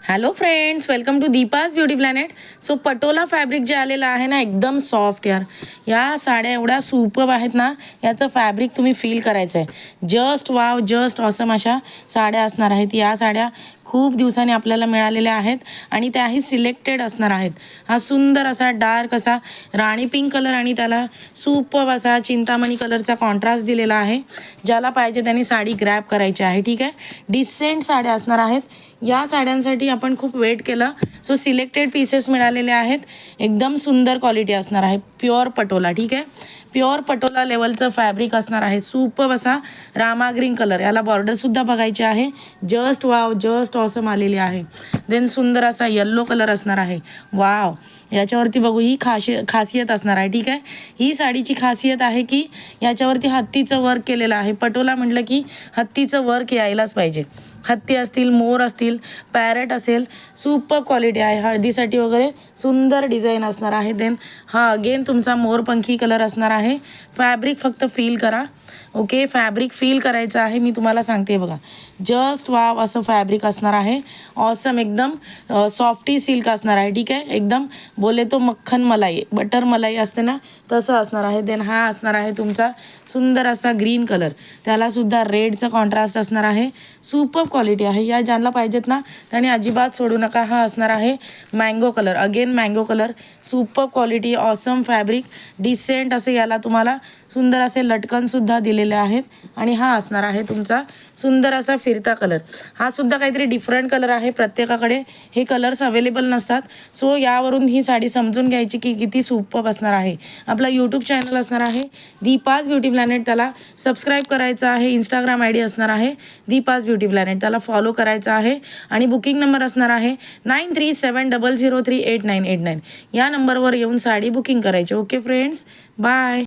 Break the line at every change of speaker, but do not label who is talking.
Hello friends, welcome to Deepa's Beauty Planet. So patola fabric जे आलेलं आहे ना, एकदम सॉफ्ट यार. या साड्या एवढ्या सुपर्ब आहेत ना, याचं फॅब्रिक तुम्ही फील करायचं आहे. जस्ट वाव, जस्ट ऑसम अशा साड्या असणार आहेत. या साड्या खूप दिवसांनी आपल्याला मिळालेल्या आहेत आणि त्याही सिलेक्टेड असणार आहेत. हा सुंदर असा डार्क असा राणी पिंक कलर आणि त्याला सुपर्ब असा चिंतामणी कलरचा कॉन्ट्रास्ट दिलेला आहे. ज्याला पाहिजे त्यांनी साडी ग्रॅब करायची आहे. ठीक आहे, डिसेंट साड्या असणार आहेत. या साड्यांसाठी आपण खूप वेट केलं. सो सिलेक्टेड पीसेस मिळालेले आहेत. एकदम सुंदर क्वालिटी असणार आहे. प्युअर पटोला. ठीक आहे, प्युअर पटोला लेवलचं फॅब्रिक असणार आहे. सुपर्ब असा रामा ग्रीन कलर, याला बॉर्डरसुद्धा बघायची आहे. जस्ट वाव, जस्ट ऑसम आलेली आहे. देन सुंदर असा येल्लो कलर असणार आहे. वाव, याच्यावरती बघू, ही खासियत असणार आहे. ठीक आहे, ही साडीची खासियत आहे की याच्यावरती हत्तीचं वर्क केलेलं आहे. पटोला म्हटलं की हत्तीचं वर्क यायलाच पाहिजे. हत्ती असतील, मोर असतील, पॅरेट असेल, सुपर क्वालिटी आहे. हळदीसाठी वगैरे सुंदर डिझाईन असणार आहे. देन हा अगेन तुमचा मोरपंखी कलर असणार आहे. फॅब्रिक फक्त फील करा. ओके, फॅब्रिक फील करायचं आहे. मी तुम्हाला सांगते बघा, जस्ट वाव असं फॅब्रिक असणार आहे. ऑसम, एकदम सॉफ्टी सिल्क असणार आहे. ठीक आहे, एकदम बोले तो मक्खन मलाई, बटर मलाई असते ना, तसं असणार आहे. देन हा असणार आहे तुमचा सुंदर असा ग्रीन कलर, त्यालासुद्धा रेडचं कॉन्ट्रास्ट असणार आहे. सुपर क्वालिटी आहे. या ज्यांना पाहिजेत ना त्यांनी अजिबात सोडू नका. हा असणार आहे mango colour, again mango colour, super quality, awesome fabric, decent असे याला तुम्हाला सुंदर असे लटकनसुद्धा दिलेले आहेत. आणि हा असणार आहे तुमचा सुंदर असा फिरता कलर. हा सुद्धा काहीतरी डिफरंट कलर आहे. प्रत्येकाकडे हे कलर्स अवेलेबल नसतात. सो यावरून ही साडी समजून घ्यायची की किती सुपर्ब असणार आहे. आपला यूट्यूब चॅनल असणार आहे दीपाज ब्युटी प्लॅनेट, त्याला सबस्क्राईब करायचं आहे. इंस्टाग्राम ID असणार आहे दीपाज ब्युटी प्लॅनेट, त्याला फॉलो करायचं आहे. आणि बुकिंग नंबर असणार आहे 9370038989. या नंबरवर येऊन साडी बुकिंग करायची. Okay friends, bye.